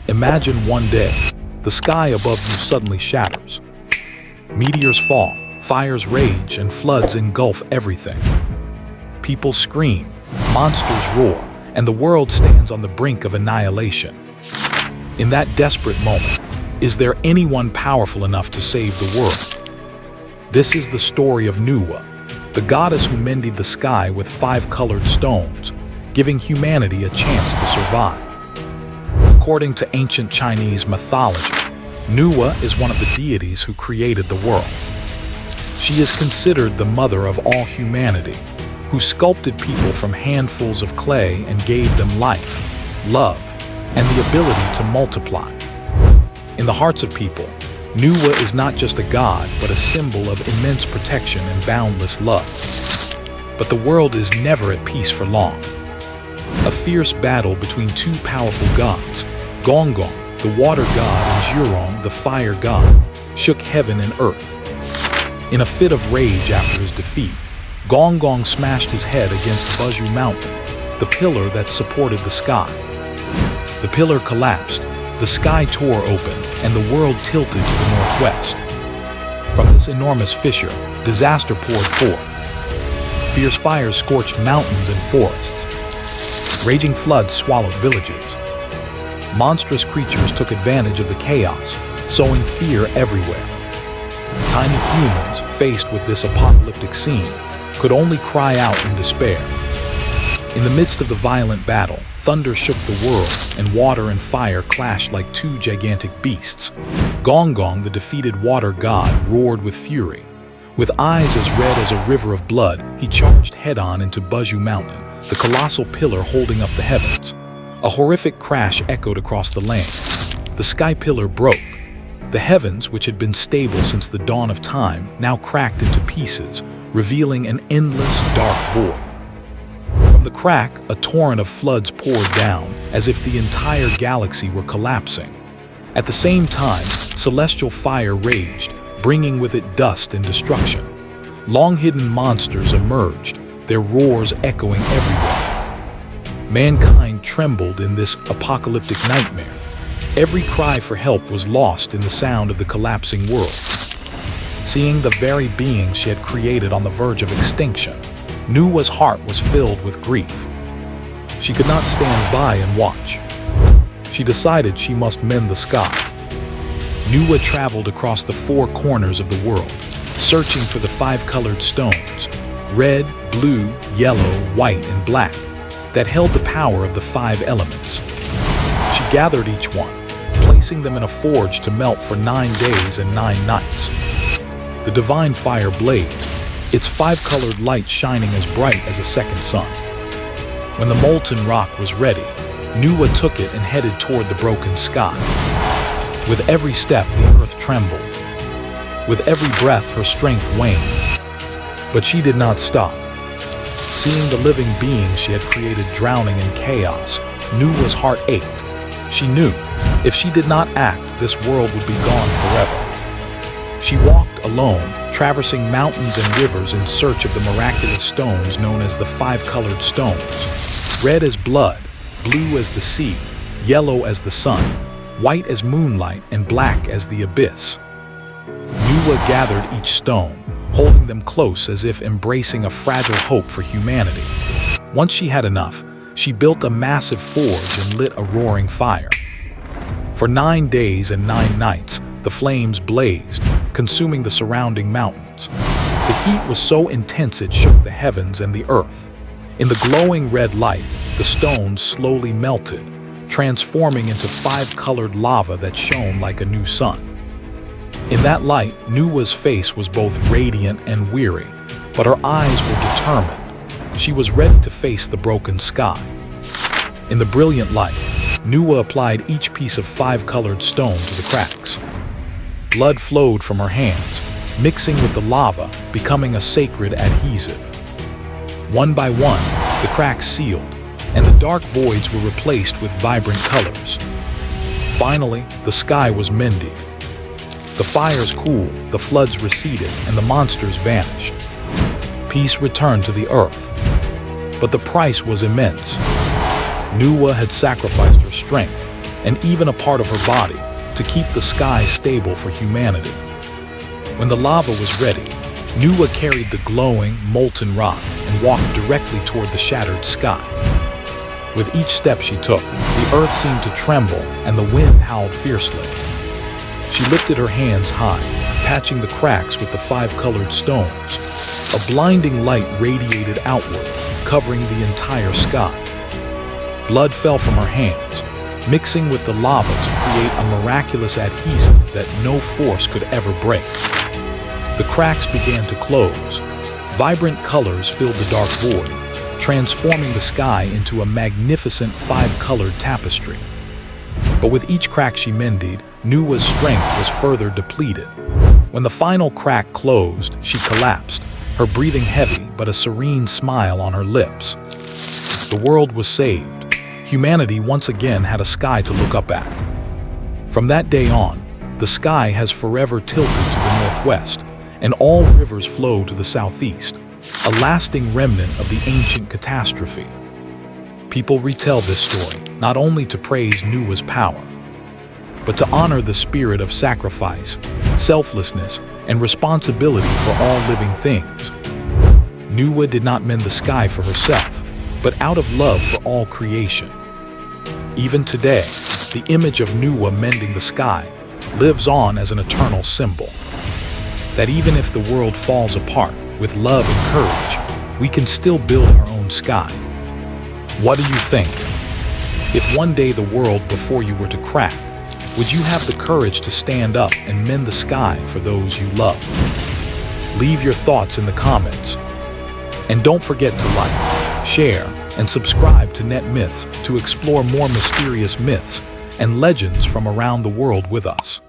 Imagine one day, the sky above you suddenly shatters. Meteors fall, fires rage, and floods engulf everything. People scream, monsters roar, and the world stands on the brink of annihilation. In that desperate moment, is there anyone powerful enough to save the world? This is the story of Nüwa, the goddess who mended the sky with 5 colored stones, giving humanity a chance to survive. According to ancient Chinese mythology, Nüwa is one of the deities who created the world. She is considered the mother of all humanity, who sculpted people from handfuls of clay and gave them life, love, and the ability to multiply. In the hearts of people, Nüwa is not just a god, but a symbol of immense protection and boundless love. But the world is never at peace for long. A fierce battle between 2 powerful gods, Gonggong, the water god, and Zhurong, the fire god, shook heaven and earth. In a fit of rage after his defeat, Gonggong smashed his head against Buzhu Mountain, the pillar that supported the sky. The pillar collapsed, the sky tore open, and the world tilted to the northwest. From this enormous fissure, disaster poured forth. Fierce fires scorched mountains and forests. Raging floods swallowed villages. Monstrous creatures took advantage of the chaos, sowing fear everywhere. Tiny humans, faced with this apocalyptic scene, could only cry out in despair. In the midst of the violent battle, thunder shook the world, and water and fire clashed like 2 gigantic beasts. Gonggong, the defeated water god, roared with fury. With eyes as red as a river of blood, he charged head-on into Buzhu Mountain, the colossal pillar holding up the heavens. A horrific crash echoed across the land. The sky pillar broke. The heavens, which had been stable since the dawn of time, now cracked into pieces, revealing an endless, dark void. From the crack, a torrent of floods poured down, as if the entire galaxy were collapsing. At the same time, celestial fire raged, bringing with it dust and destruction. Long-hidden monsters emerged, their roars echoing everywhere. Mankind trembled in this apocalyptic nightmare. Every cry for help was lost in the sound of the collapsing world. Seeing the very beings she had created on the verge of extinction, Nüwa's heart was filled with grief. She could not stand by and watch. She decided she must mend the sky. Nüwa traveled across the 4 corners of the world, searching for the 5 colored stones, red, blue, yellow, white, and black, that held the power of the 5 elements. She gathered each one, placing them in a forge to melt for 9 days and 9 nights. The divine fire blazed, its 5-colored light shining as bright as a second sun. When the molten rock was ready, Nüwa took it and headed toward the broken sky. With every step, the earth trembled. With every breath, her strength waned. But she did not stop. Seeing the living beings she had created drowning in chaos, Nüwa's heart ached. She knew, if she did not act, this world would be gone forever. She walked alone, traversing mountains and rivers in search of the miraculous stones known as the 5-colored stones. Red as blood, blue as the sea, yellow as the sun, white as moonlight, and black as the abyss. Nüwa gathered each stone, holding them close as if embracing a fragile hope for humanity. Once she had enough, she built a massive forge and lit a roaring fire. For 9 days and 9 nights, the flames blazed, consuming the surrounding mountains. The heat was so intense it shook the heavens and the earth. In the glowing red light, the stones slowly melted, transforming into 5-colored lava that shone like a new sun. In that light, Nüwa's face was both radiant and weary, but her eyes were determined. She was ready to face the broken sky. In the brilliant light, Nüwa applied each piece of 5-colored stone to the cracks. Blood flowed from her hands, mixing with the lava, becoming a sacred adhesive. One by one, the cracks sealed, and the dark voids were replaced with vibrant colors. Finally, the sky was mended. The fires cooled, the floods receded, and the monsters vanished. Peace returned to the earth. But the price was immense. Nüwa had sacrificed her strength, and even a part of her body to keep the sky stable for humanity. When the lava was ready, Nüwa carried the glowing, molten rock and walked directly toward the shattered sky. With each step she took, the earth seemed to tremble and the wind howled fiercely. She lifted her hands high, patching the cracks with the 5-colored stones. A blinding light radiated outward, covering the entire sky. Blood fell from her hands, mixing with the lava to create a miraculous adhesive that no force could ever break. The cracks began to close. Vibrant colors filled the dark void, transforming the sky into a magnificent 5-colored tapestry. But with each crack she mended, Nüwa's strength was further depleted. When the final crack closed, she collapsed, her breathing heavy but a serene smile on her lips. The world was saved. Humanity once again had a sky to look up at. From that day on, the sky has forever tilted to the northwest, and all rivers flow to the southeast, a lasting remnant of the ancient catastrophe. People retell this story not only to praise Nüwa's power, but to honor the spirit of sacrifice, selflessness, and responsibility for all living things. Nüwa did not mend the sky for herself, but out of love for all creation. Even today, the image of Nüwa mending the sky lives on as an eternal symbol. That even if the world falls apart, with love and courage, we can still build our own sky. What do you think? If one day the world before you were to crack, would you have the courage to stand up and mend the sky for those you love? Leave your thoughts in the comments. And don't forget to like, share, and subscribe to NetMyths to explore more mysterious myths and legends from around the world with us.